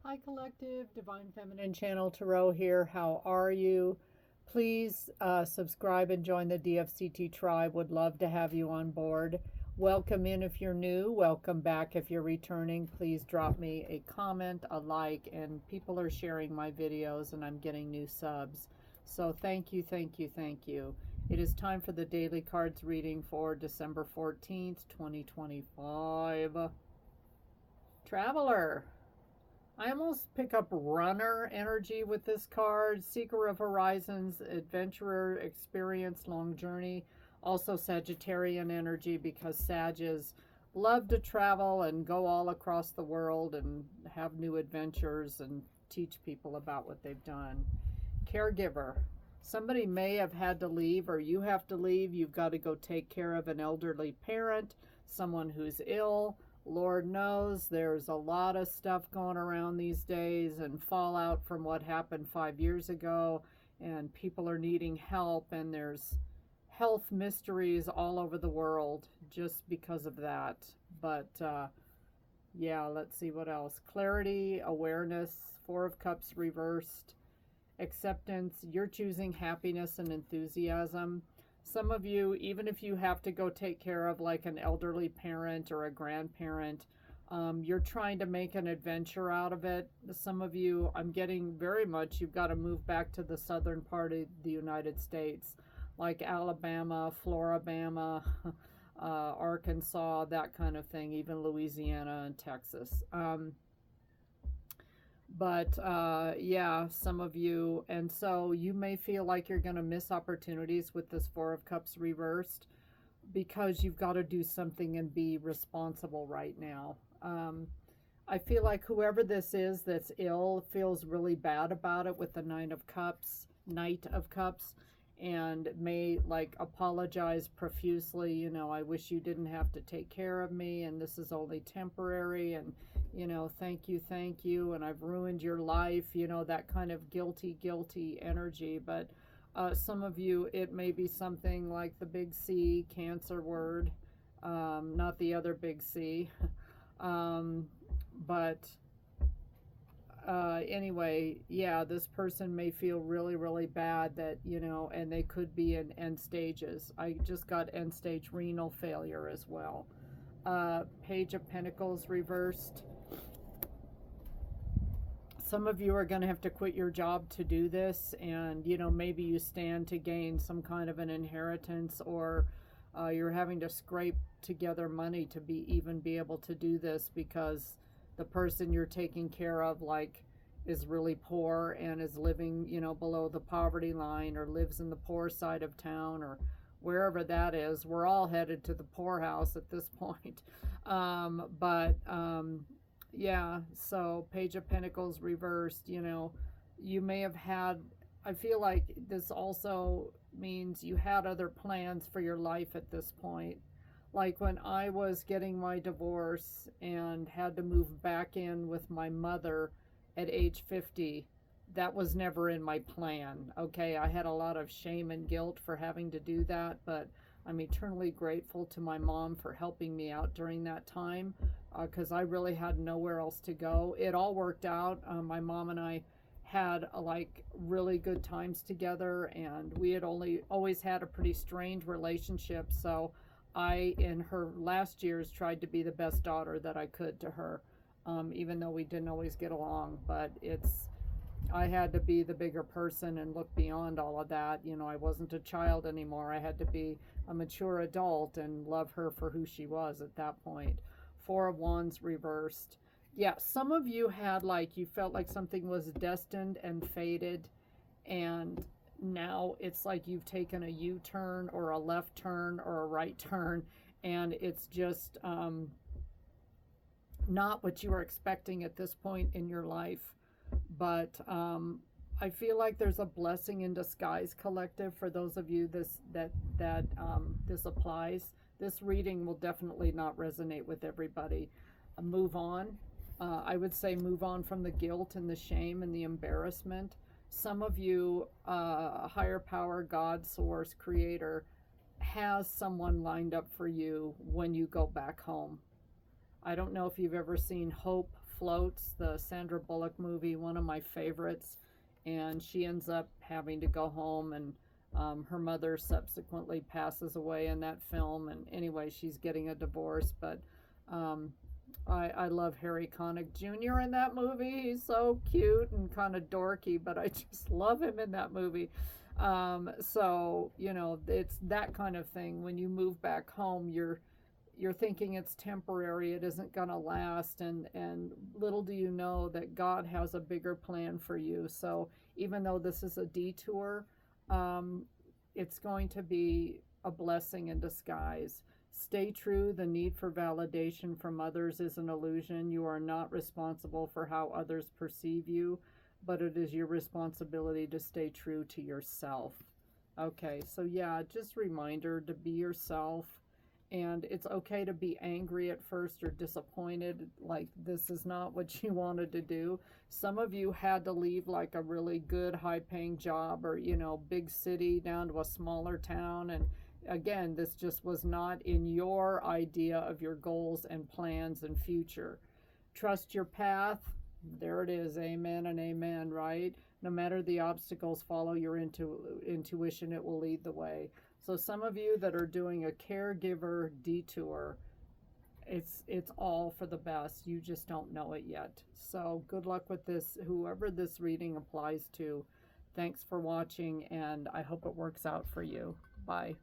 Hi Collective, Divine Feminine Channel Tarot here. How are you? Please subscribe and join the DFCT tribe. Would love to have you on board. Welcome in if you're new. Welcome back if you're returning. Please drop me a comment, a like, and people are sharing my videos and I'm getting new subs. So thank you, thank you, thank you. It is time for the daily cards reading for December 14th, 2025. Traveler. I almost pick up runner energy with this card. Seeker of horizons, adventurer, experience, long journey. Also Sagittarian energy because Sages love to travel and go all across the world and have new adventures and teach people about what they've done. Caregiver. Somebody may have had to leave or you have to leave. You've got to go take care of an elderly parent, someone who's ill. Lord knows there's a lot of stuff going around these days and fallout from what happened 5 years ago, and people are needing help, and there's health mysteries all over the world just because of that. But yeah, let's see what else. Clarity, awareness, Four of Cups reversed, acceptance. You're choosing happiness and enthusiasm. Some of you, even if you have to go take care of like an elderly parent or a grandparent, you're trying to make an adventure out of it. Some of you, I'm getting very much, you've got to move back to the southern part of the United States, like Alabama, Floribama, Arkansas, that kind of thing, even Louisiana and Texas. But yeah, some of you, and so you may feel like you're going to miss opportunities with this Four of Cups reversed because you've got to do something and be responsible right now. I feel like whoever this is that's ill feels really bad about it with the Knight of Cups, and may like apologize profusely. You know, I wish you didn't have to take care of me, and this is only temporary, and you know, thank you, and I've ruined your life, you know, that kind of guilty energy. But some of you, it may be something like the big C, Cancer word, not the other big C. But anyway, yeah, this person may feel really bad that, you know, and they could be in end stages. I just got end stage renal failure as well. Page of Pentacles reversed. Some of you are going to have to quit your job to do this, and you know, maybe you stand to gain some kind of an inheritance, or you're having to scrape together money to even be able to do this because the person you're taking care of like is really poor and is living, you know, below the poverty line, or lives in the poor side of town, or wherever that is. We're all headed to the poorhouse at this point. Yeah, so Page of Pentacles reversed, you know, you may have had, I feel like this also means you had other plans for your life at this point. Like when I was getting my divorce and had to move back in with my mother at age 50, that was never in my plan. Okay, I had a lot of shame and guilt for having to do that, but I'm eternally grateful to my mom for helping me out during that time, because I really had nowhere else to go. It all worked out. My mom and I had like really good times together, and we had always had a pretty strained relationship. So I, in her last years, tried to be the best daughter that I could to her, even though we didn't always get along. But I had to be the bigger person and look beyond all of that. You know, I wasn't a child anymore. I had to be a mature adult and love her for who she was at that point. Four of Wands reversed. Yeah, some of you had like, you felt like something was destined and fated, and now it's like you've taken a U-turn or a left turn or a right turn, and it's just not what you were expecting at this point in your life. But I feel like there's a blessing in disguise, collective, for those of you this applies. This reading will definitely not resonate with everybody. Move on. I would say move on from the guilt and the shame and the embarrassment. Some of you, higher power, God, source, creator, has someone lined up for you when you go back home. I don't know if you've ever seen Hope Floats, the Sandra Bullock movie, one of my favorites. And she ends up having to go home, and her mother subsequently passes away in that film. And anyway, she's getting a divorce. But I love Harry Connick Jr. in that movie. He's so cute and kind of dorky, but I just love him in that movie. So, you know, it's that kind of thing. When you move back home, you're thinking it's temporary, it isn't going to last, and little do you know that God has a bigger plan for you. So even though this is a detour, it's going to be a blessing in disguise. Stay true. The need for validation from others is an illusion. You are not responsible for how others perceive you, but it is your responsibility to stay true to yourself. Okay, so yeah, just reminder to be yourself. And it's okay to be angry at first or disappointed, like this is not what you wanted to do. Some of you had to leave like a really good high paying job, or, you know, big city down to a smaller town. And again, this just was not in your idea of your goals and plans and future. Trust your path. There it is. Amen and amen, right? No matter the obstacles, follow your intuition. It will lead the way. So some of you that are doing a caregiver detour, it's all for the best. You just don't know it yet. So good luck with this, whoever this reading applies to. Thanks for watching, and I hope it works out for you. Bye.